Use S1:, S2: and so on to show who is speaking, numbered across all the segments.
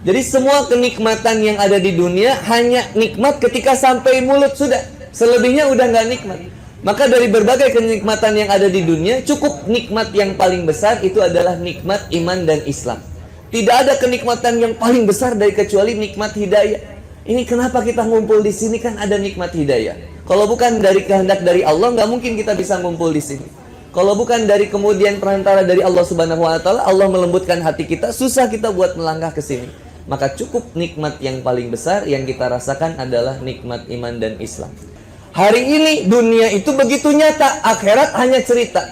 S1: Jadi semua kenikmatan yang ada di dunia hanya nikmat ketika sampai mulut sudah. Selebihnya udah nggak nikmat. Maka dari berbagai kenikmatan yang ada di dunia, cukup nikmat yang paling besar itu adalah nikmat iman dan Islam. Tidak ada kenikmatan yang paling besar dari kecuali nikmat hidayah. Ini kenapa kita ngumpul di sini, kan ada nikmat hidayah. Kalau bukan dari kehendak dari Allah, nggak mungkin kita bisa ngumpul di sini. Kalau bukan dari kemudian perantara dari Allah Subhanahu wa Ta'ala, Allah melembutkan hati kita, susah kita buat melangkah ke sini. Maka cukup nikmat yang paling besar yang kita rasakan adalah nikmat iman dan Islam. Hari ini dunia itu begitu nyata, akhirat hanya cerita.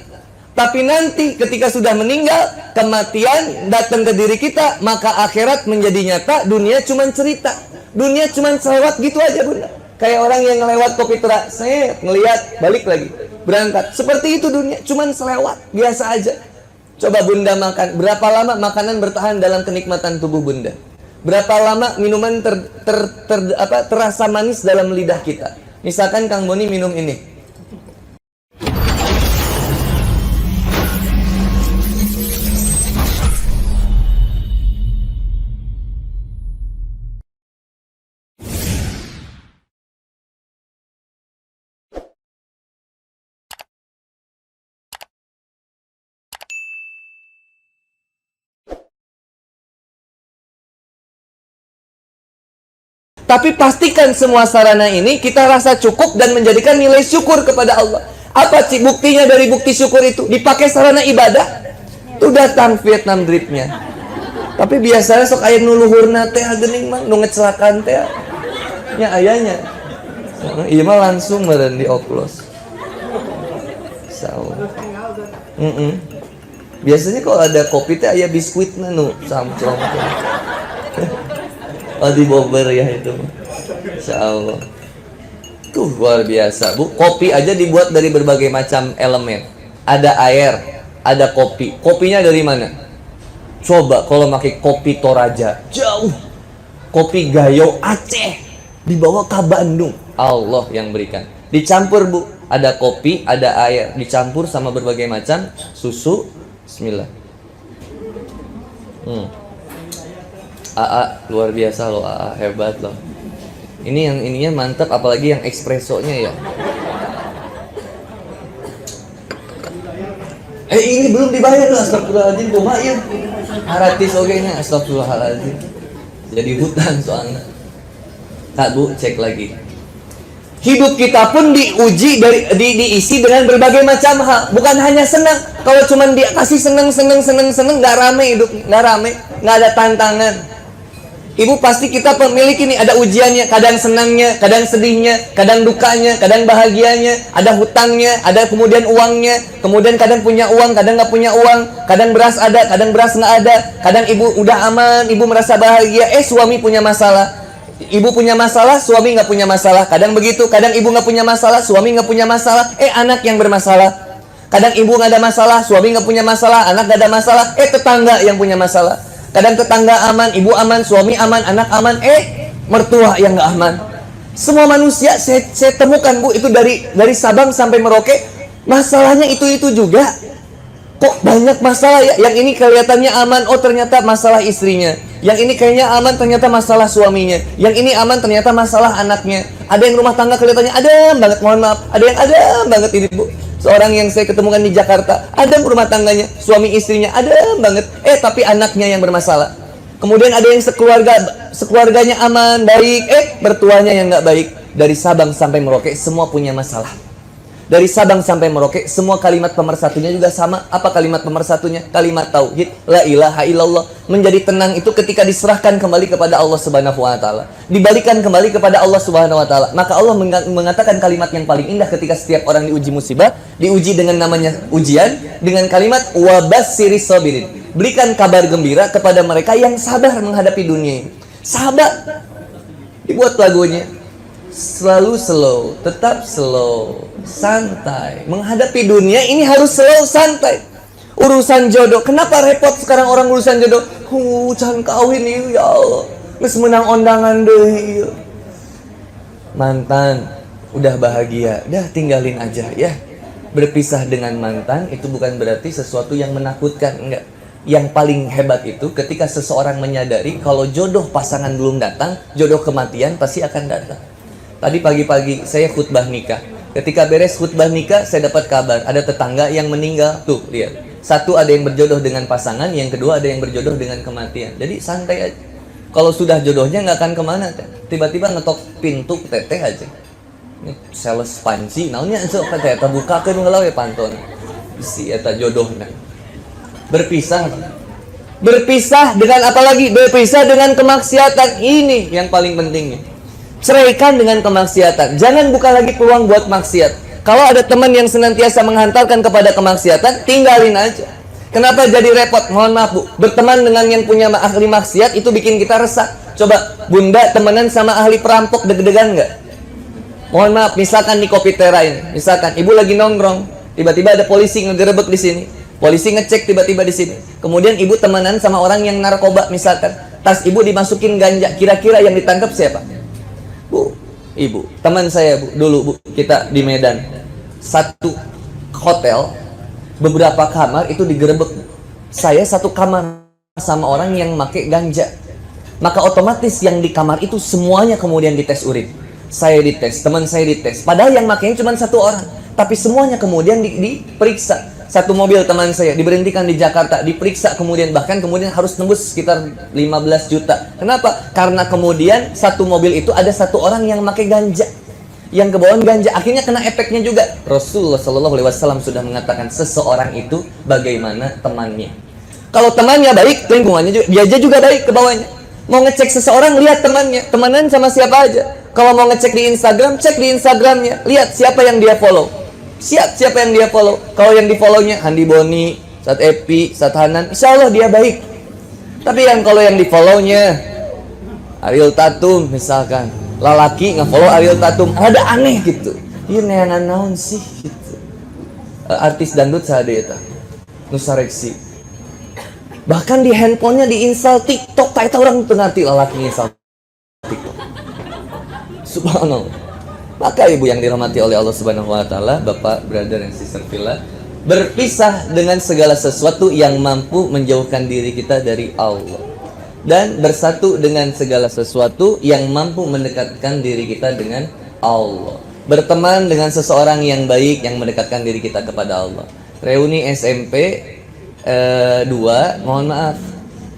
S1: Tapi nanti ketika sudah meninggal, kematian datang ke diri kita, maka akhirat menjadi nyata, dunia cuma cerita. Dunia cuma selewat gitu aja, Bunda. Kayak orang yang ngelewat kopi terak, saya ngelihat, balik lagi, berangkat. Seperti itu dunia, cuma selewat, biasa aja. Coba Bunda makan, berapa lama makanan bertahan dalam kenikmatan tubuh Bunda? Berapa lama minuman terasa manis dalam lidah kita? Misalkan Kang Boni minum ini. Tapi pastikan semua sarana ini kita rasa cukup dan menjadikan nilai syukur kepada Allah. Apa sih buktinya dari bukti syukur itu? Dipakai sarana ibadah, itu datang Vietnam dripnya. Tapi biasanya sok aya nuluhurna teh geuning mah nu ngecelakaan teh. Nya ayanya. Ieu mah langsung meureun dioplos. Biasanya kalau ada kopi teh aya biskuitna nu samcrong teh. Oh di Bogor ya itu, Insya Allah. Tuh luar biasa Bu, kopi aja dibuat dari berbagai macam elemen. Ada air, ada kopi. Kopinya dari mana? Coba kalau pakai kopi Toraja, jauh. Kopi Gayo Aceh, dibawa ke Bandung. Allah yang berikan. Dicampur Bu, ada kopi, ada air, dicampur sama berbagai macam susu. Bismillah. AA luar biasa loh, AA hebat loh. Ini yang ininya mantap, apalagi yang espressonya ya. Ini belum dibayar loh, astagfirullahaladzim. Kumaha ieu? Haratis oge nya, astagfirullahaladzim. Jadi hutang soalnya. Tak Bu, cek lagi. Hidup kita pun diuji diisi dengan berbagai macam hal. Bukan hanya senang. Kalau cuma dikasih senang, nggak rame hidup, nggak rame, nggak ada tantangan. Ibu pasti kita memiliki nih, ada ujiannya, kadang senangnya, kadang sedihnya, kadang dukanya, kadang bahagianya, ada hutangnya, ada kemudian uangnya, kemudian kadang punya uang, kadang nggak punya uang, kadang beras ada, kadang beras nggak ada, kadang ibu udah aman, ibu merasa bahagia, suami punya masalah, ibu punya masalah, suami nggak punya masalah, kadang begitu, kadang ibu nggak punya masalah, suami nggak punya masalah, anak yang bermasalah, kadang ibu nggak ada masalah, suami nggak punya masalah, anak nggak ada masalah, tetangga yang punya masalah. Kadang tetangga aman, ibu aman, suami aman, anak aman, mertua yang nggak aman. Semua manusia saya temukan Bu, itu dari Sabang sampai Merauke, masalahnya itu juga. Kok banyak masalah ya? Yang ini kelihatannya aman, oh ternyata masalah istrinya. Yang ini kayaknya aman, ternyata masalah suaminya. Yang ini aman, ternyata masalah anaknya. Ada yang rumah tangga kelihatannya adem banget, mohon maaf. Ada yang adem banget ini Bu. Seorang yang saya ketemukan di Jakarta, ada rumah tangganya, suami istrinya adem banget, tapi anaknya yang bermasalah. Kemudian ada yang sekeluarganya aman, baik, mertuanya yang nggak baik. Dari Sabang sampai Merauke semua punya masalah. Dari Sabang sampai Merauke semua kalimat pemersatunya juga sama. Apa kalimat pemersatunya? Kalimat tauhid, la ilaha illallah. Menjadi tenang itu ketika diserahkan kembali kepada Allah Subhanahu wa Ta'ala, dibalikan kembali kepada Allah Subhanahu wa Ta'ala. Maka Allah mengatakan kalimat yang paling indah ketika setiap orang diuji musibah, diuji dengan namanya ujian, dengan kalimat wabassiris sabirin. Berikan kabar gembira kepada mereka yang sabar menghadapi dunia ini. Sabar. Dibuat lagunya. Selalu slow, tetap slow, santai. Menghadapi dunia ini harus slow, santai. Urusan jodoh, kenapa repot sekarang orang urusan jodoh? Can kawin ya Allah, geus menang undangan deui. Mantan udah bahagia, dah tinggalin aja ya. Berpisah dengan mantan itu bukan berarti sesuatu yang menakutkan, enggak. Yang paling hebat itu ketika seseorang menyadari kalau jodoh pasangan belum datang, jodoh kematian pasti akan datang. Tadi pagi-pagi saya khutbah nikah. Ketika beres khutbah nikah, saya dapat kabar ada tetangga yang meninggal. Tuh, lihat. Satu ada yang berjodoh dengan pasangan, yang kedua ada yang berjodoh dengan kematian. Jadi santai aja. Kalau sudah jodohnya nggak akan kemana. Tiba-tiba ngetok pintu teteh aja. Ini sales panci, naonnya sok teteh bukakeun heula we panton. Si eta jodohna. Berpisah dengan apa lagi? Berpisah dengan kemaksiatan. Ini yang paling pentingnya. Ceraikan dengan kemaksiatan. Jangan buka lagi peluang buat maksiat. Kalau ada teman yang senantiasa menghantarkan kepada kemaksiatan, tinggalin aja. Kenapa jadi repot? Mohon maaf Bu, berteman dengan yang punya ahli maksiat itu bikin kita resah. Coba Bunda temenan sama ahli perampok, deg-degan nggak? Mohon maaf, misalkan di Kopi Tera ini, misalkan Ibu lagi nongkrong, tiba-tiba ada polisi ngegerebek di sini. Polisi ngecek tiba-tiba di sini. Kemudian ibu temenan sama orang yang narkoba misalkan. Tas ibu dimasukin ganja. Kira-kira yang ditangkap siapa? Bu, ibu. Teman saya Bu, dulu Bu, kita di Medan. Satu hotel, beberapa kamar itu digerebek. Saya satu kamar sama orang yang make ganja. Maka otomatis yang di kamar itu semuanya kemudian dites urin. Saya dites, teman saya dites. Padahal yang makainya cuma satu orang. Tapi semuanya kemudian diperiksa. Satu mobil teman saya diberhentikan di Jakarta, diperiksa kemudian, bahkan kemudian harus tembus sekitar 15 juta. Kenapa? Karena kemudian satu mobil itu ada satu orang yang pakai ganja, yang kebawaan ganja, akhirnya kena efeknya juga. Rasulullah SAW sudah mengatakan seseorang itu bagaimana temannya. Kalau temannya baik, lingkungannya juga, dia aja juga baik ke bawahnya. Mau ngecek seseorang, lihat temannya, temenan sama siapa aja. Kalau mau ngecek di Instagram, cek di Instagramnya, lihat siapa yang dia follow. Siapa yang dia follow. Kalau yang di follow-nya Handi Boni, Sat Epi, Sat Hanan, insya Allah dia baik. Tapi kalau yang di follow-nya Ariel Tatum misalkan, lalaki nge-follow Ariel Tatum, ada aneh gitu. Iya neangan naon sih gitu. Artis dangdut sada eta nu sareksi. Bahkan di handphonenya diinstal TikTok, tak eta orang teu ngarti lalaki nginstal TikTok. Subhanallah. Maka ibu yang dirahmati oleh Allah Subhanahu wa taala, Bapak, brother dan sister Villa, berpisah dengan segala sesuatu yang mampu menjauhkan diri kita dari Allah, dan bersatu dengan segala sesuatu yang mampu mendekatkan diri kita dengan Allah. Berteman dengan seseorang yang baik yang mendekatkan diri kita kepada Allah. Reuni SMP 2, mohon maaf,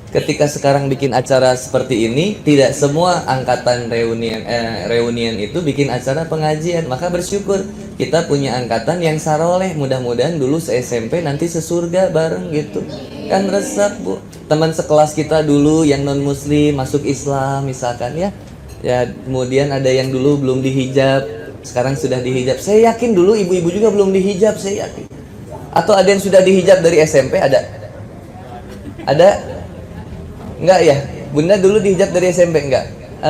S1: ketika sekarang bikin acara seperti ini, tidak semua angkatan reunian itu bikin acara pengajian. Maka bersyukur kita punya angkatan yang saroleh. Mudah-mudahan dulu se-SMP nanti sesurga bareng gitu. Kan resep Bu, teman sekelas kita dulu yang non muslim masuk Islam misalkan ya. Ya kemudian ada yang dulu belum dihijab, sekarang sudah dihijab. Saya yakin dulu ibu-ibu juga belum dihijab, saya yakin. Atau ada yang sudah dihijab dari SMP, ada? Ada? Enggak ya? Bunda dulu dihijab dari SMP enggak?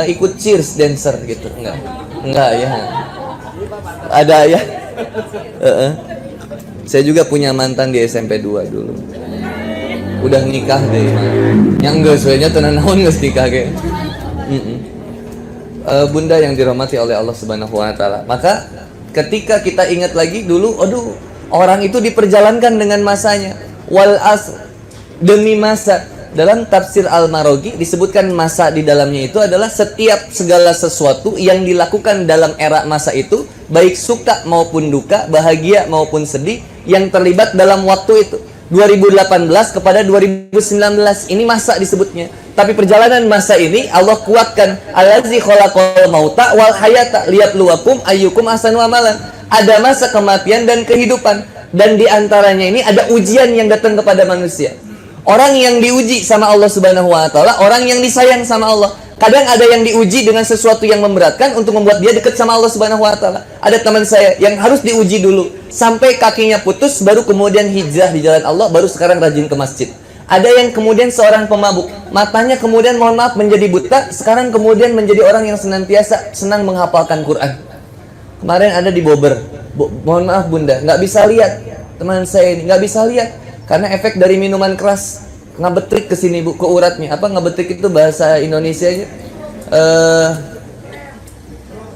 S1: Ikut cheers dancer gitu? Enggak? Enggak ya? Ada ya? Saya juga punya mantan di SMP 2 dulu. Udah nikah deh. Yang enggak sesuainya tenan naon geus nikah ge. Bunda yang dirahmati oleh Allah Subhanahu wa taala. Maka ketika kita ingat lagi dulu, aduh, orang itu diperjalankan dengan masanya. Wal asr, demi masa. Dalam tafsir Al-Maraghi disebutkan masa di dalamnya itu adalah setiap segala sesuatu yang dilakukan dalam era masa itu, baik suka maupun duka, bahagia maupun sedih, yang terlibat dalam waktu itu. 2018 kepada 2019, ini masa disebutnya. Tapi perjalanan masa ini Allah kuatkan, allazi khalaqal mauta wal hayata liyabluwakum ayyukum ahsanu amalan. Ada masa kematian dan kehidupan, dan diantaranya ini ada ujian yang datang kepada manusia. Orang yang diuji sama Allah Subhanahu wa taala, orang yang disayang sama Allah. Kadang ada yang diuji dengan sesuatu yang memberatkan untuk membuat dia dekat sama Allah Subhanahu wa taala. Ada teman saya yang harus diuji dulu sampai kakinya putus, baru kemudian hijrah di jalan Allah, baru sekarang rajin ke masjid. Ada yang kemudian seorang pemabuk, matanya kemudian mohon maaf menjadi buta, sekarang kemudian menjadi orang yang senantiasa senang menghafalkan Quran. Kemarin ada di Bobber, mohon maaf Bunda, nggak bisa lihat. Teman saya ini nggak bisa lihat karena efek dari minuman keras. Ngebetrik ke sini Bu, ke uratnya. Apa ngebetrik itu bahasa Indonesianya?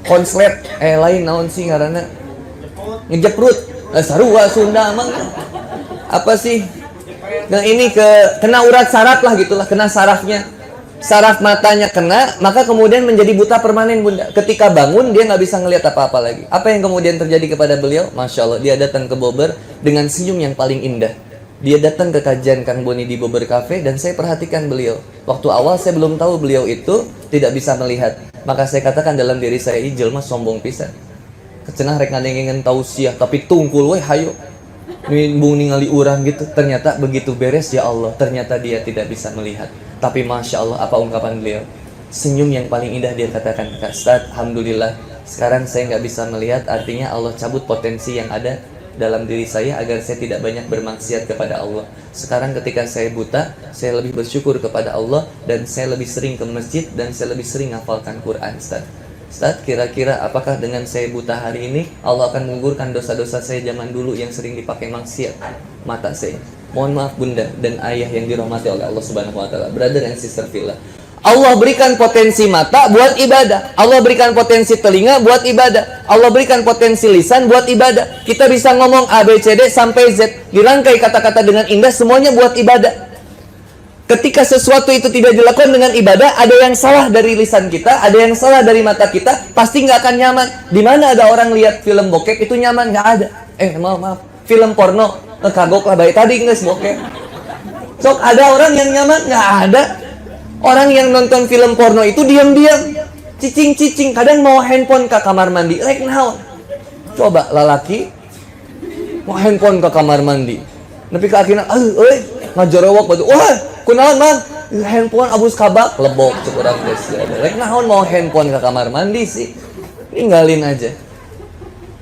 S1: Konslet, lain naon sih ngaranna? Ngejeprut. Sarua Sunda emang. Apa sih? Nah ini kena urat saraf lah gitulah, kena sarafnya. Saraf matanya kena, maka kemudian menjadi buta permanen bunda. Ketika bangun dia nggak bisa ngelihat apa-apa lagi. Apa yang kemudian terjadi kepada beliau? Masya Allah, dia datang ke Bobber dengan senyum yang paling indah. Dia datang ke kajian Kang Boni di Bobber Cafe dan saya perhatikan beliau. Waktu awal saya belum tahu beliau itu tidak bisa melihat. Maka saya katakan dalam diri saya, ijel mas sombong pisan. Kecenah rek ngadengin tausiah tapi tungkul we hayo. Nimbung ningali urang gitu. Ternyata begitu beres ya Allah, ternyata dia tidak bisa melihat. Tapi Masya Allah, apa ungkapan beliau? Senyum yang paling indah dia katakan, Kak Ustadz, Alhamdulillah, sekarang saya nggak bisa melihat, artinya Allah cabut potensi yang ada dalam diri saya agar saya tidak banyak bermaksiat kepada Allah. Sekarang ketika saya buta, saya lebih bersyukur kepada Allah, dan saya lebih sering ke masjid, dan saya lebih sering hafalkan Quran, Ustadz. Ustadz, kira-kira apakah dengan saya buta hari ini, Allah akan menggugurkan dosa-dosa saya zaman dulu yang sering dipakai maksiat mata saya? Mohon maaf bunda dan ayah yang dirahmati oleh Allah Subhanahu wa taala, brother and sister fillah. Allah berikan potensi mata buat ibadah. Allah berikan potensi telinga buat ibadah. Allah berikan potensi lisan buat ibadah. Kita bisa ngomong A, B, C, D sampai Z. Dirangkai kata-kata dengan indah, semuanya buat ibadah. Ketika sesuatu itu tidak dilakukan dengan ibadah, ada yang salah dari lisan kita, ada yang salah dari mata kita, pasti nggak akan nyaman. Di mana ada orang lihat film bokep itu nyaman? Nggak ada. Maaf. Film porno kagok lah baik tadi nggak bokep. Sok ada orang yang nyaman? Nggak ada. Orang yang nonton film porno itu diam-diam, cicing-cicing, kadang mau handphone ke kamar mandi. Like now, coba lalaki mau handphone ke kamar mandi. Tapi keakhirnya, ngajorowok batu. Wah, kunaon mang? Handphone abus kabak, lebok cukuran guys. Like now mau handphone ke kamar mandi sih, tinggalin aja.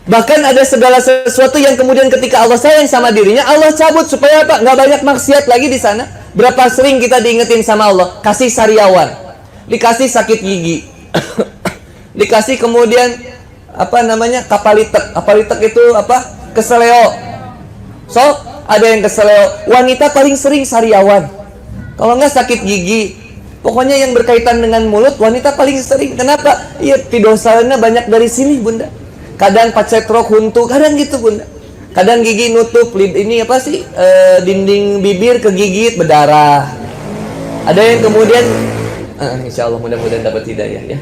S1: Bahkan ada segala sesuatu yang kemudian ketika Allah sayang sama dirinya, Allah cabut supaya apa? Nggak banyak maksiat lagi di sana. Berapa sering kita diingetin sama Allah? Kasih sariawan, dikasih sakit gigi, dikasih kemudian apa namanya kapalitek. Kapalitek itu apa? Keseleo. So ada yang keseleo. Wanita paling sering sariawan. Kalau nggak sakit gigi, pokoknya yang berkaitan dengan mulut wanita paling sering. Kenapa? Iya, dosalnya banyak dari sini bunda. Kadang pacetrok huntu, kadang gitu bunda. Kadang gigi nutup, ini apa sih, dinding bibir kegigit berdarah. Ada yang kemudian, insya Allah mudah-mudahan dapat hidayah ya.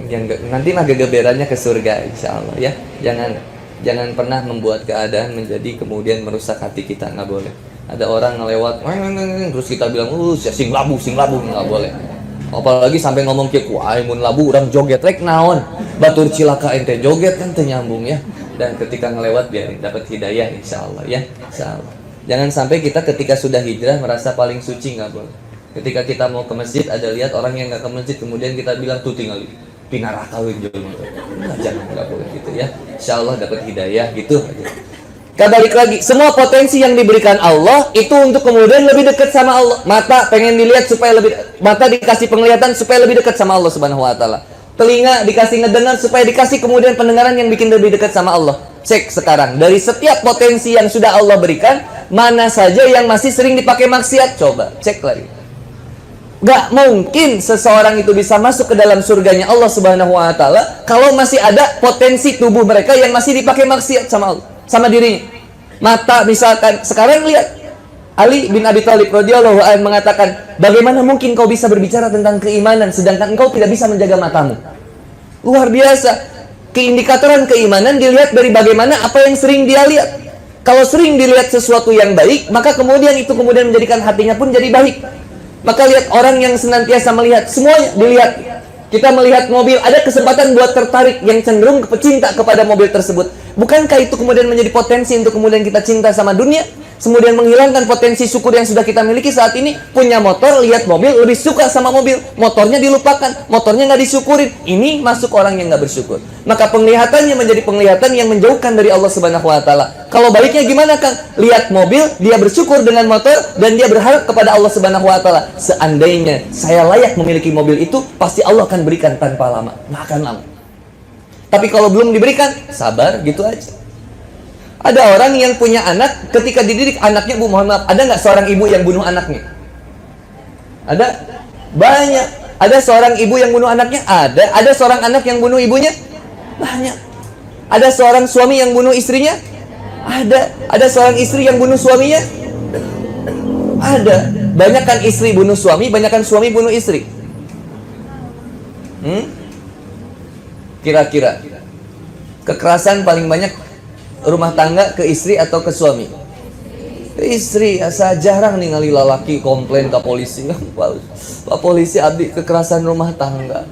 S1: Yang nanti mah gegeberannya ke surga insya Allah ya. Jangan pernah membuat keadaan menjadi kemudian merusak hati kita, nggak boleh. Ada orang ngelewat, terus kita bilang, sing labu, nggak boleh. Apalagi sampai ngomong ke mun labu orang joget rek naon batur cilaka ente joget kan nyambung ya. Dan ketika ngelewat biar dapat hidayah insyaallah ya, insyaallah. Jangan sampai kita ketika sudah hijrah merasa paling suci, nggak boleh. Ketika kita mau ke masjid ada lihat orang yang nggak ke masjid kemudian kita bilang tuh tinggal pinaraka we jelema. Jangan, nggak boleh gitu ya. Insyaallah dapat hidayah gitu aja. Balik lagi, semua potensi yang diberikan Allah itu untuk kemudian lebih dekat sama Allah. Mata pengen dilihat supaya lebih, mata dikasih penglihatan supaya lebih dekat sama Allah Subhanahu wa taala. Telinga dikasih ngedengar supaya dikasih kemudian pendengaran yang bikin lebih dekat sama Allah. Cek sekarang, dari setiap potensi yang sudah Allah berikan, mana saja yang masih sering dipakai maksiat? Coba cek lagi. Gak mungkin seseorang itu bisa masuk ke dalam surganya Allah Subhanahu wa taala kalau masih ada potensi tubuh mereka yang masih dipakai maksiat sama Allah, sama dirinya. Mata misalkan, sekarang lihat Ali bin Abi Thalib radhiyallahu anhu mengatakan, bagaimana mungkin kau bisa berbicara tentang keimanan sedangkan engkau tidak bisa menjaga matamu? Luar biasa. Keindikatoran keimanan dilihat dari bagaimana apa yang sering dia lihat. Kalau sering dilihat sesuatu yang baik, maka kemudian itu kemudian menjadikan hatinya pun jadi baik. Maka lihat orang yang senantiasa melihat, semuanya dilihat. Kita melihat mobil, ada kesempatan buat tertarik, yang cenderung pecinta kepada mobil tersebut. Bukankah itu kemudian menjadi potensi untuk kemudian kita cinta sama dunia? Kemudian menghilangkan potensi syukur yang sudah kita miliki saat ini. Punya motor, lihat mobil, lebih suka sama mobil. Motornya dilupakan, motornya nggak disyukurin. Ini masuk orang yang nggak bersyukur. Maka penglihatannya menjadi penglihatan yang menjauhkan dari Allah Subhanahu wa taala. Kalau baiknya gimana Kang? Lihat mobil, dia bersyukur dengan motor, dan dia berharap kepada Allah Subhanahu wa taala. Seandainya saya layak memiliki mobil itu, pasti Allah akan berikan tanpa lama. Nggak akan lama. Tapi kalau belum diberikan, sabar gitu aja. Ada orang yang punya anak, ketika dididik anaknya, Bu mohon maaf, ada nggak seorang ibu yang bunuh anaknya? Ada? Banyak. Ada seorang ibu yang bunuh anaknya? Ada. Ada seorang anak yang bunuh ibunya? Banyak. Ada seorang suami yang bunuh istrinya? Ada. Ada seorang istri yang bunuh suaminya? Ada. Banyakan istri bunuh suami, banyakan suami bunuh istri. Kira-kira kekerasan paling banyak rumah tangga ke istri atau ke suami? Ke istri. Asa jarang ningali lalaki komplain ke polisi. Pak polisi, abdi kekerasan rumah tangga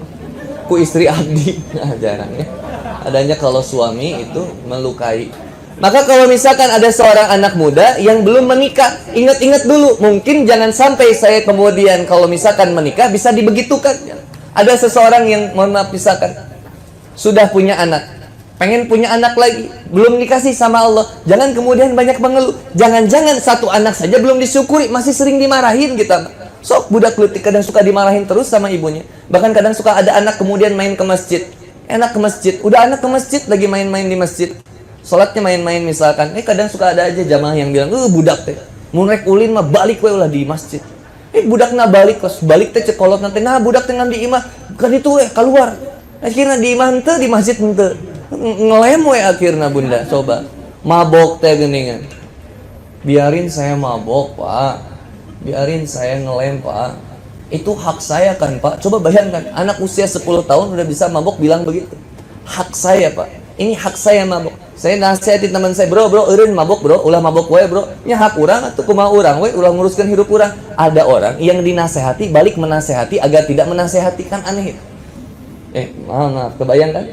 S1: ku istri abdi. Nah, jarang ya. Adanya kalau suami itu melukai. Maka kalau misalkan ada seorang anak muda yang belum menikah, ingat-ingat dulu, mungkin jangan sampai saya kemudian kalau misalkan menikah bisa dibegitukan. Ada seseorang yang, mohon maaf, misalkan sudah punya anak, pengen punya anak lagi, belum dikasih sama Allah, jangan kemudian banyak mengeluh. Jangan-jangan satu anak saja belum disyukuri, masih sering dimarahin kita. Sok budak leutik kadang suka dimarahin terus sama ibunya. Bahkan kadang suka ada anak kemudian main ke masjid. Enak ke masjid, udah anak ke masjid lagi main-main di masjid. Sholatnya main-main misalkan. Kadang suka ada aja jamaah yang bilang, budak teh mun rek ulin mah balik we ulah di masjid. Budak na balik, pas balik teh cekolot nanti, nah budak teh ngan di imah kan itu keluar. Akhirnya di imah henteu, di masjid henteu. Ngelem we akhirnya bunda, coba. Mabok teh geuningan. Biarin saya mabok, Pak. Biarin saya ngelem, Pak. Itu hak saya kan, Pak. Coba bayangkan, anak usia 10 tahun udah bisa mabok bilang begitu. Hak saya, Pak. Ini hak saya mabok. Saya nasihatin teman saya, bro, eureun mabok, bro. Ulah mabok we, bro. Nya hak urang atuh kumaha urang we, ulah nguruskeun hidup urang. Ada orang yang dinasehati balik menasehati agar tidak menasehati, kan aneh. Maaf, kebayang kan?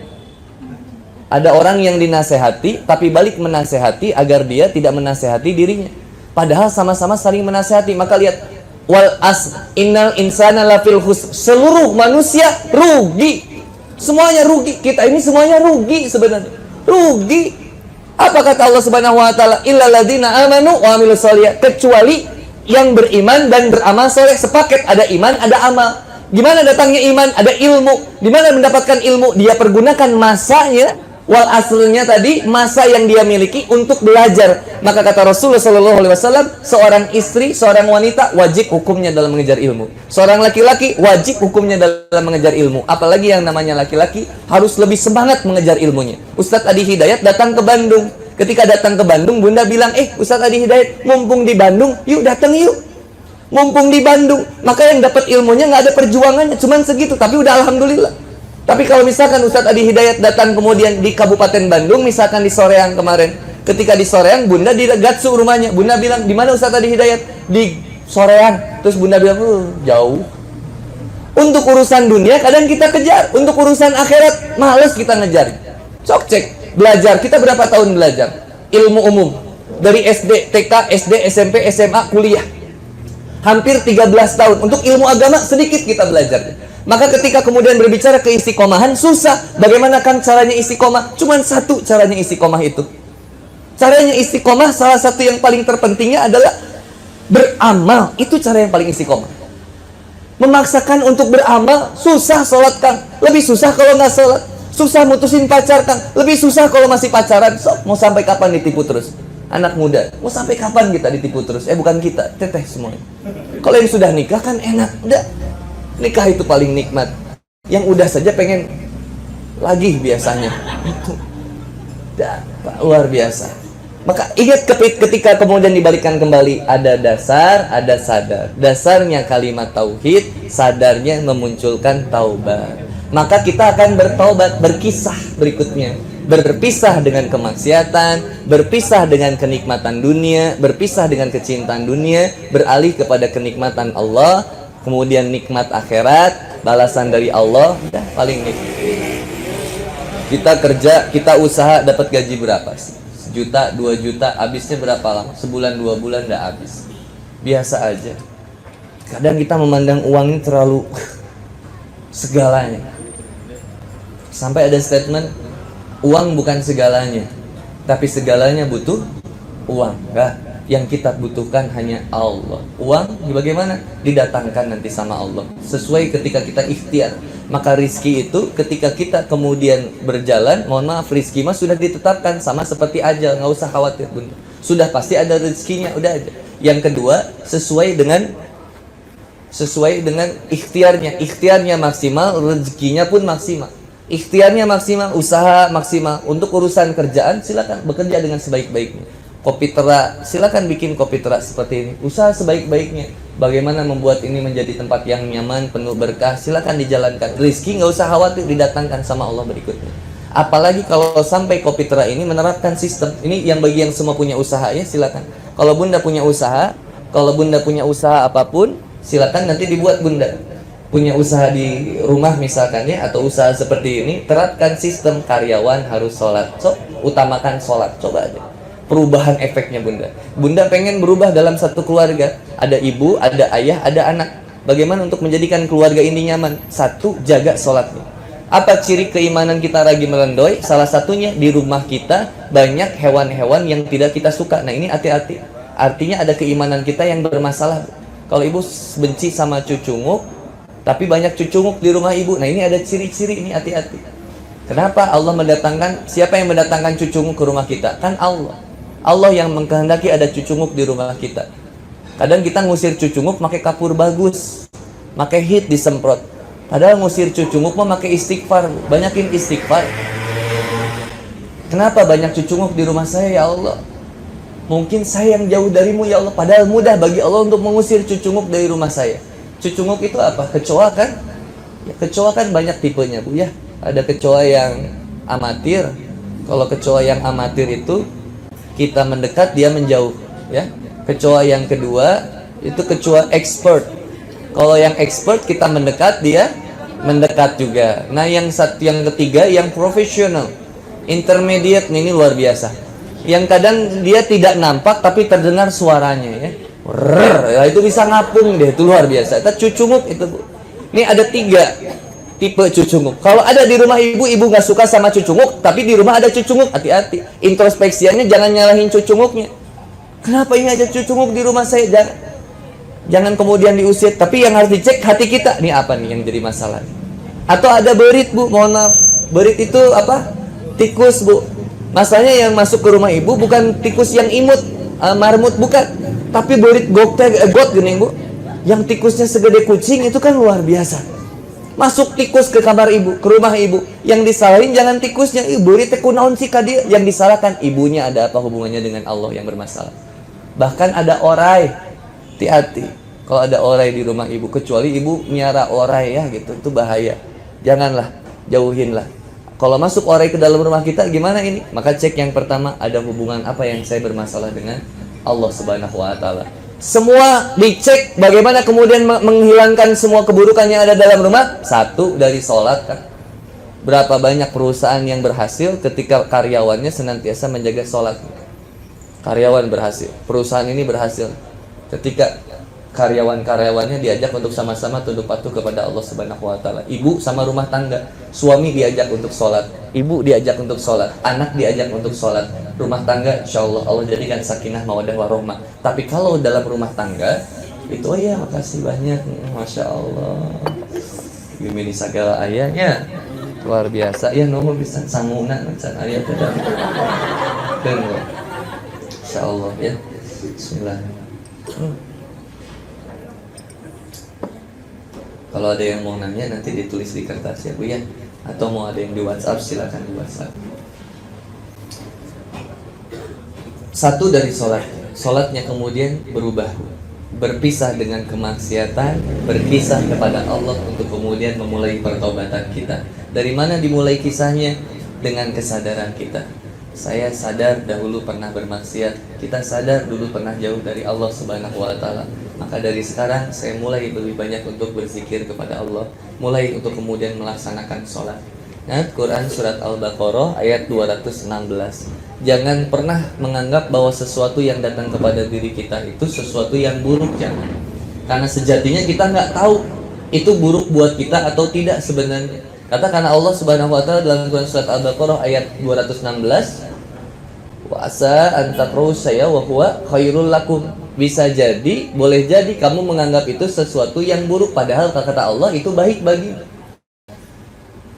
S1: Ada orang yang dinasehati tapi balik menasehati agar dia tidak menasehati dirinya. Padahal sama-sama saling menasehati. Maka lihat, wal innal insana lafil khusr. Seluruh manusia rugi. Semuanya rugi. Kita ini semuanya rugi sebenarnya. Rugi. Apa kata Allah Subhanahu wa taala? Illal ladzina amanu wa amilus sholihat. Kecuali yang beriman dan beramal soleh. Sepaket, ada iman, ada amal. Gimana datangnya iman? Ada ilmu. Di mana mendapatkan ilmu? Dia pergunakan masanya, wal asrnya tadi, masa yang dia miliki untuk belajar. Maka kata Rasulullah SAW, seorang istri, seorang wanita wajib hukumnya dalam mengejar ilmu. Seorang laki-laki wajib hukumnya dalam mengejar ilmu. Apalagi yang namanya laki-laki harus lebih semangat mengejar ilmunya. Ustadz Adi Hidayat datang ke Bandung. Ketika datang ke Bandung, bunda bilang, Ustadz Adi Hidayat, mumpung di Bandung, yuk datang yuk. Mumpung di Bandung. Maka yang dapat ilmunya nggak ada perjuangannya, cuman segitu. Tapi udah alhamdulillah. Tapi kalau misalkan Ustadz Adi Hidayat datang kemudian di Kabupaten Bandung, misalkan di Soreang kemarin, ketika di Soreang, bunda di Gatsu rumahnya, bunda bilang, di mana Ustadz Adi Hidayat? Di Soreang. Terus bunda bilang, jauh. Untuk urusan dunia kadang kita kejar, untuk urusan akhirat males kita ngejar. Sok cek, belajar, kita berapa tahun belajar? Ilmu umum, dari SD, TK, SD, SMP, SMA, kuliah. Hampir 13 tahun. Untuk ilmu agama sedikit kita belajar. Maka ketika kemudian berbicara ke istiqomahan, susah. Bagaimana kan caranya istiqomah? Cuman satu caranya istiqomah itu. Caranya istiqomah, salah satu yang paling terpentingnya adalah beramal. Itu cara yang paling istiqomah. Memaksakan untuk beramal, susah sholat Kang. Lebih susah kalau nggak sholat. Susah mutusin pacar Kang. Lebih susah kalau masih pacaran. Mau sampai kapan ditipu terus? Anak muda, mau sampai kapan kita ditipu terus? Bukan kita, teteh semuanya. Kalau yang sudah nikah kan enak. Udah, nikah itu paling nikmat. Yang udah saja pengen lagi biasanya. Dah, luar biasa. Maka ingat ketika kemudian dibalikkan kembali, ada dasar, ada sadar. Dasarnya kalimat tauhid, sadarnya memunculkan taubat. Maka kita akan bertaubat, berkisah berikutnya. Berpisah dengan kemaksiatan, berpisah dengan kenikmatan dunia, berpisah dengan kecintaan dunia, beralih kepada kenikmatan Allah, kemudian nikmat akhirat, balasan dari Allah, paling nikmat. Kita kerja, kita usaha dapat gaji berapa sih? 1 juta, 2 juta, habisnya berapa lama? Sebulan, 2 bulan udah habis. Biasa aja. Kadang kita memandang uang ini terlalu segalanya. Sampai ada statement, uang bukan segalanya, tapi segalanya butuh uang. Yang kita butuhkan hanya Allah. Uang bagaimana? Didatangkan nanti sama Allah. Sesuai ketika kita ikhtiar. Maka rizki itu ketika kita kemudian berjalan, mohon maaf, rizki mah sudah ditetapkan. Sama seperti ajal, nggak usah khawatir bunda. Sudah pasti ada rizkinya, udah aja. Yang kedua, sesuai dengan ikhtiarnya. Ikhtiarnya maksimal, rezekinya pun maksimal. Ikhtiarnya maksimal, usaha maksimal. Untuk urusan kerjaan silakan bekerja dengan sebaik-baiknya. kopi terak, silakan bikin kopi terak seperti ini. Usaha sebaik-baiknya. Bagaimana membuat ini menjadi tempat yang nyaman, penuh berkah, silakan dijalankan. Rizki nggak usah khawatir, didatangkan sama Allah berikutnya. Apalagi kalau sampai kopi terak ini menerapkan sistem. Ini yang bagi yang semua punya usaha ya, silakan. Kalau bunda punya usaha, apapun, silakan nanti dibuat bunda. Punya usaha di rumah misalkan ya, atau usaha seperti ini, terapkan sistem karyawan harus sholat. So, utamakan sholat, coba aja. Perubahan efeknya bunda pengen berubah dalam satu keluarga, ada ibu, ada ayah, ada anak. Bagaimana untuk menjadikan keluarga ini nyaman? Satu, jaga sholatnya. Apa ciri keimanan kita lagi melendoi? Salah satunya di rumah kita banyak hewan-hewan yang tidak kita suka. Nah ini hati-hati, artinya ada keimanan kita yang bermasalah. Kalau ibu benci sama cucunguk, tapi banyak cucunguk di rumah ibu, nah ini ada ciri-ciri, ini hati-hati. Kenapa Allah mendatangkan, siapa yang mendatangkan cucunguk ke rumah kita? Kan Allah yang mengkehendaki ada cucunguk di rumah kita. Kadang kita ngusir cucunguk pakai kapur bagus, pakai hit disemprot. Padahal ngusir cucunguk mau pakai istighfar, banyakin istighfar. Kenapa banyak cucunguk di rumah saya ya Allah? Mungkin saya yang jauh darimu ya Allah. Padahal mudah bagi Allah untuk mengusir cucunguk dari rumah saya. Cucunguk itu apa? Kecoa kan? Ya, kecoa kan banyak tipenya bu ya. Ada kecoa yang amatir. Kalau kecoa yang amatir itu kita mendekat, dia menjauh ya. Kecoa yang kedua itu kecoa expert. Kalau yang expert kita mendekat, dia mendekat juga. Nah yang ketiga yang profesional, intermediate, ini luar biasa. Yang kadang dia tidak nampak tapi terdengar suaranya ya. Ya itu bisa ngapung deh, itu luar biasa. Itu cucunguk itu bu. Ini ada 3 tipe cucunguk. Kalau ada di rumah ibu nggak suka sama cucunguk, tapi di rumah ada cucunguk, hati-hati. Introspeksiannya jangan nyalahin cucunguknya. Kenapa ini ada cucunguk di rumah saya? Jangan kemudian diusir, tapi yang harus dicek hati kita. Ini apa nih yang jadi masalah? Atau ada berit bu, mohon maaf. Berit itu apa? Tikus bu. Masalahnya yang masuk ke rumah ibu bukan tikus yang imut, marmut bukan, tapi berit got gini bu. Yang tikusnya segede kucing itu kan luar biasa. Masuk tikus ke kamar ibu, ke rumah ibu. Yang disalahin jangan tikusnya, berit kunaon sih dia. Yang disalahkan ibunya, ada apa hubungannya dengan Allah yang bermasalah. Bahkan ada orai. Hati-hati kalau ada orai di rumah ibu, kecuali ibu miara orai ya gitu, itu bahaya. Janganlah, jauhinlah. Kalau masuk orai ke dalam rumah kita gimana ini? Maka cek yang pertama, ada hubungan apa yang saya bermasalah dengan Allah Subhanahu wa taala. Semua dicek, bagaimana kemudian menghilangkan semua keburukan yang ada dalam rumah? Satu, dari sholat kan. Berapa banyak perusahaan yang berhasil ketika karyawannya senantiasa menjaga sholat. Karyawan berhasil, perusahaan ini berhasil ketika karyawan-karyawannya diajak untuk sama-sama tunduk patuh kepada Allah Subhanahu wa taala. Ibu sama rumah tangga, suami diajak untuk sholat, ibu diajak untuk sholat, anak diajak untuk sholat. Rumah tangga insyaallah Allah jadikan sakinah mawaddah warahmah. Tapi kalau dalam rumah tangga itu, oh ya makasih banyak, masya Allah, gimana segala ayahnya luar biasa ya, nomor bisa sanguna macam ayah tidak kan, insya Allah ya. Bismillah. Kalau ada yang mau nanya nanti ditulis di kertas ya bu ya, atau mau ada yang di WhatsApp silakan di WhatsApp. Satu dari sholatnya kemudian berubah, berpisah dengan kemaksiatan, berpisah kepada Allah untuk kemudian memulai pertobatan kita. Dari mana dimulai kisahnya? Dengan kesadaran kita. Saya sadar dahulu pernah bermaksiat, kita sadar dulu pernah jauh dari Allah Subhanahu wa taala. Maka dari sekarang saya mulai lebih banyak untuk berzikir kepada Allah, mulai untuk kemudian melaksanakan sholat. Nah, Quran surat Al-Baqarah ayat 216. Jangan pernah menganggap bahwa sesuatu yang datang kepada diri kita itu sesuatu yang buruk, jangan. Karena sejatinya kita nggak tahu itu buruk buat kita atau tidak sebenarnya. Katakan Allah Subhanahu wa taala dalam Quran surat Al-Baqarah ayat 216, wa asa an takrahu syai'a wa huwa khairul lakum. Bisa jadi, boleh jadi kamu menganggap itu sesuatu yang buruk, padahal kata Allah itu baik bagi.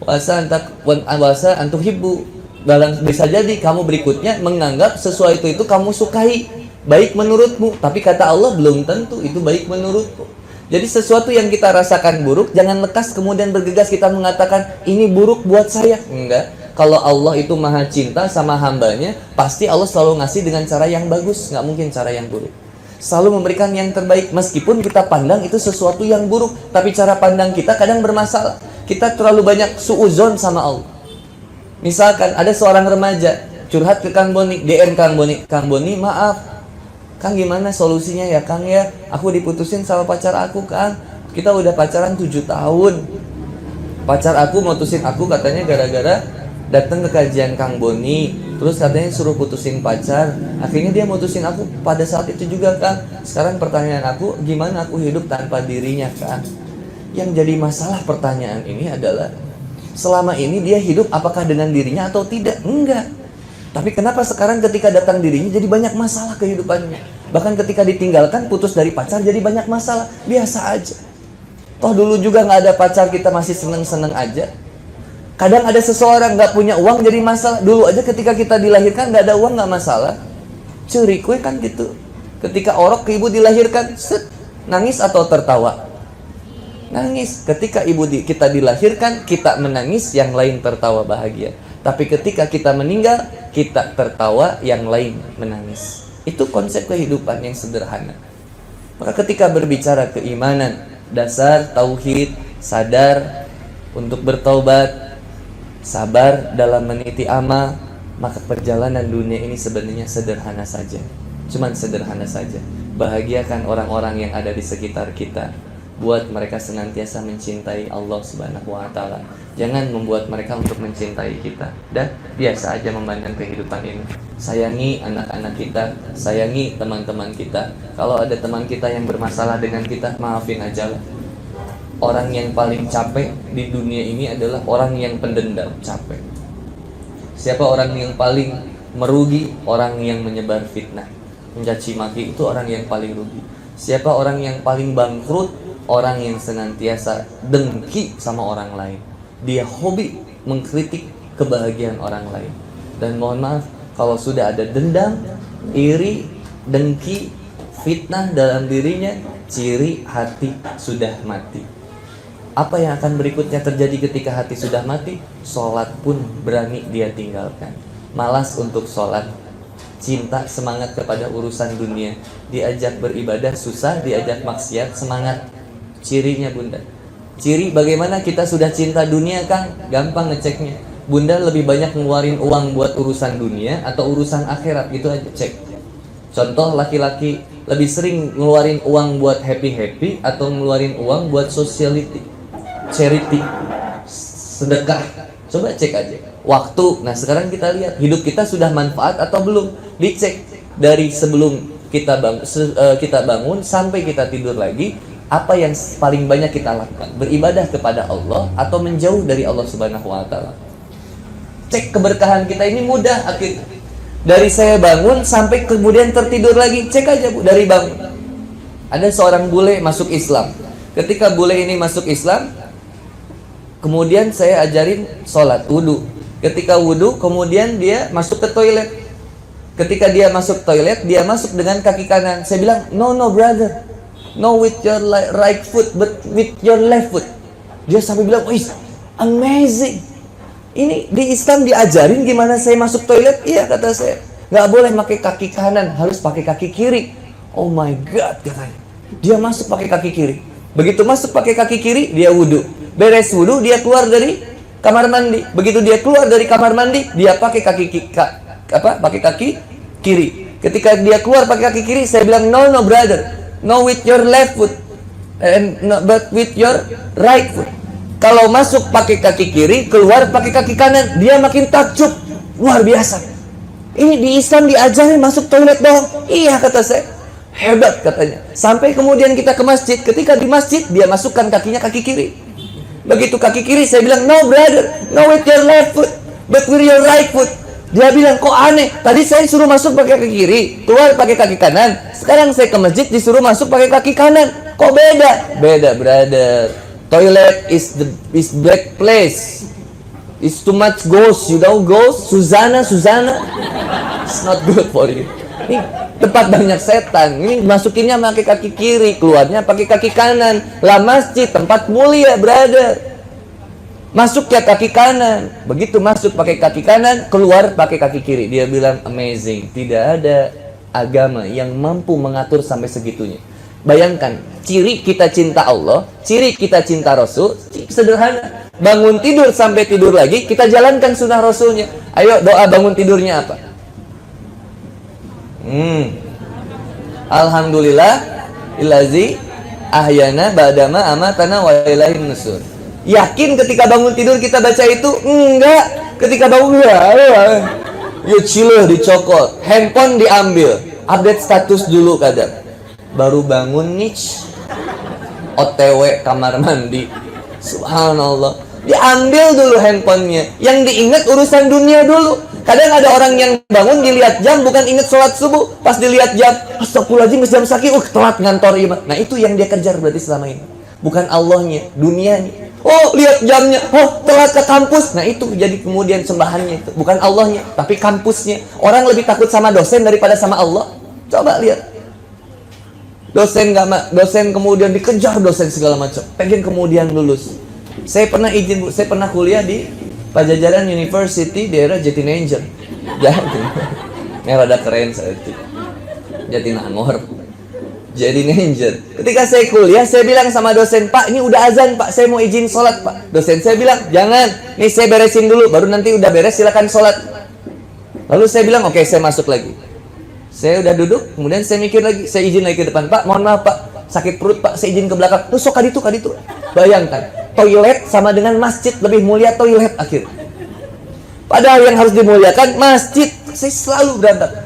S1: Wa asa an tuhibbu. Bisa jadi kamu berikutnya menganggap sesuatu itu kamu sukai, baik menurutmu, tapi kata Allah belum tentu itu baik menurutmu. Jadi sesuatu yang kita rasakan buruk, jangan lekas kemudian bergegas kita mengatakan ini buruk buat saya. Enggak. Kalau Allah itu maha cinta sama hambanya, pasti Allah selalu ngasih dengan cara yang bagus, nggak mungkin cara yang buruk. Selalu memberikan yang terbaik, meskipun kita pandang itu sesuatu yang buruk, tapi cara pandang kita kadang bermasalah. Kita terlalu banyak suuzon sama Allah. Misalkan ada seorang remaja curhat ke Kang Boni, DM Kang Boni, Kang Boni maaf, Kang gimana solusinya ya Kang ya, aku diputusin sama pacar aku Kang, kita udah pacaran 7 tahun, pacar aku mutusin aku katanya gara-gara datang ke kajian Kang Boni, terus katanya suruh putusin pacar, akhirnya dia mutusin aku pada saat itu juga Kang. Sekarang pertanyaan aku, gimana aku hidup tanpa dirinya Kang? Yang jadi masalah pertanyaan ini adalah, selama ini dia hidup apakah dengan dirinya atau tidak? Enggak. Tapi kenapa sekarang ketika datang dirinya jadi banyak masalah kehidupannya? Bahkan ketika ditinggalkan, putus dari pacar jadi banyak masalah. Biasa aja. Toh dulu juga nggak ada pacar, kita masih seneng-seneng aja. Kadang ada seseorang nggak punya uang jadi masalah. Dulu aja ketika kita dilahirkan nggak ada uang nggak masalah. Curi kue kan gitu. Ketika orok ke ibu dilahirkan, set, nangis atau tertawa? Nangis. Ketika kita dilahirkan, kita menangis, yang lain tertawa bahagia. Tapi ketika kita meninggal, kita tertawa, yang lain menangis. Itu konsep kehidupan yang sederhana. Maka ketika berbicara keimanan, dasar, tauhid, sadar untuk bertaubat, sabar dalam meniti amal, maka perjalanan dunia ini sebenarnya sederhana saja. Cuman sederhana saja. Bahagiakan orang-orang yang ada di sekitar kita. Buat mereka senantiasa mencintai Allah Subhanahu wa Ta'ala. Jangan membuat mereka untuk mencintai kita. Dan biasa aja memandang kehidupan ini. Sayangi anak-anak kita, sayangi teman-teman kita. Kalau ada teman kita yang bermasalah dengan kita, maafin aja lah. Orang yang paling capek di dunia ini adalah orang yang pendendam, capek. Siapa orang yang paling merugi? Orang yang menyebar fitnah, mencaci maki, itu orang yang paling rugi. Siapa orang yang paling bangkrut? Orang yang senantiasa dengki sama orang lain. Dia hobi mengkritik kebahagiaan orang lain. Dan mohon maaf, kalau sudah ada dendam, iri, dengki, fitnah dalam dirinya, ciri hati sudah mati. Apa yang akan berikutnya terjadi ketika hati sudah mati? Sholat pun berani dia tinggalkan. Malas untuk sholat. Cinta, semangat kepada urusan dunia. Diajak beribadah susah, diajak maksiat semangat. Cirinya Bunda. Ciri bagaimana kita sudah cinta dunia Kang? Gampang ngeceknya. Bunda lebih banyak ngeluarin uang buat urusan dunia atau urusan akhirat? Itu aja cek. Contoh, laki-laki lebih sering ngeluarin uang buat happy-happy atau ngeluarin uang buat sociality, charity, sedekah. Coba cek aja. Waktu. Nah sekarang kita lihat, hidup kita sudah manfaat atau belum? Dicek dari sebelum kita bangun sampai kita tidur lagi. Apa yang paling banyak kita lakukan? Beribadah kepada Allah atau menjauh dari Allah Subhanahu wa Ta'ala? Cek keberkahan kita ini mudah akhir. Dari saya bangun sampai kemudian tertidur lagi, cek aja Bu, dari bangun. Ada seorang bule masuk Islam. Ketika bule ini masuk Islam, kemudian saya ajarin sholat, wudu. Ketika wudu, kemudian dia masuk ke toilet. Ketika dia masuk toilet, dia masuk dengan kaki kanan. Saya bilang, no brother, no with your right foot, but with your left foot. Dia sampai bilang, wih, amazing. Ini di Islam diajarin gimana saya masuk toilet? Iya kata saya, nggak boleh pakai kaki kanan, harus pakai kaki kiri. Oh my God katanya. Dia masuk pakai kaki kiri. Begitu masuk pakai kaki kiri, dia wudhu. Beres wudhu, dia keluar dari kamar mandi. Begitu dia keluar dari kamar mandi, dia pakai pakai kaki kiri. Ketika dia keluar pakai kaki kiri, saya bilang, no brother, no with your left foot, and no, but with your right foot. Kalau masuk pakai kaki kiri, keluar pakai kaki kanan, dia makin takjub. Luar biasa. Ini di Islam diajarin masuk toilet dong. Iya kata saya. Hebat katanya. Sampai kemudian kita ke masjid. Ketika di masjid, dia masukkan kakinya kaki kiri. Begitu kaki kiri, saya bilang, no brother, no with your left foot, but with your right foot. Dia bilang, kok aneh, tadi saya suruh masuk pakai kaki kiri, keluar pakai kaki kanan. Sekarang saya ke masjid disuruh masuk pakai kaki kanan. Kok beda? Beda brother. Toilet is black place. It's too much ghost. You know ghost? Susana. It's not good for you. Ini tempat banyak setan. Ini masukinnya pakai kaki kiri, keluarnya pakai kaki kanan. Lah masjid tempat mulia brother. Masuk ya kaki kanan. Begitu masuk pakai kaki kanan, keluar pakai kaki kiri. Dia bilang amazing. Tidak ada agama yang mampu mengatur sampai segitunya. Bayangkan, ciri kita cinta Allah, ciri kita cinta Rasul, sederhana. Bangun tidur sampai tidur lagi, kita jalankan sunnah Rasulnya. Ayo doa bangun tidurnya apa? Alhamdulillah ilazi ahyana ba'dama amatana wa ilaihin nusur. Yakin ketika bangun tidur kita baca itu? Enggak. Ketika bangun ya cilah dicokot, handphone diambil, update status dulu kadang. Baru bangun nih, OTW kamar mandi. Subhanallah. Diambil dulu handphonenya. Yang diingat urusan dunia dulu. Kadang ada orang yang bangun dilihat jam, bukan ingat sholat subuh. Pas dilihat jam, astagfirullahaladzim jam sakit, telat ngantor iman. Nah itu yang dia kejar berarti selama ini. Bukan Allahnya, dunianya. Oh lihat jamnya, oh telat ke kampus. Nah itu jadi kemudian sembahannya itu. Bukan Allahnya, tapi kampusnya. Orang lebih takut sama dosen daripada sama Allah. Coba lihat. Dosen kemudian dikejar dosen segala macam. Pengen kemudian lulus. Saya pernah izin, saya pernah kuliah di Pajajaran University daerah Jatinangor. Ini rada keren saya itu. Jatinangor. Jatinangor. Ketika saya kuliah, saya bilang sama dosen, Pak, ini udah azan, Pak, saya mau izin sholat, Pak. Dosen saya bilang, jangan, nih saya beresin dulu, baru nanti udah beres silakan sholat. Lalu saya bilang, oke, saya masuk lagi. Saya udah duduk, kemudian saya mikir lagi, saya izin lagi ke depan, Pak, mohon maaf, Pak, sakit perut, Pak, saya izin ke belakang. Tuh, sok kaditu. Bayangkan, toilet sama dengan masjid, lebih mulia toilet akhirnya. Padahal yang harus dimuliakan masjid. Saya selalu berantak.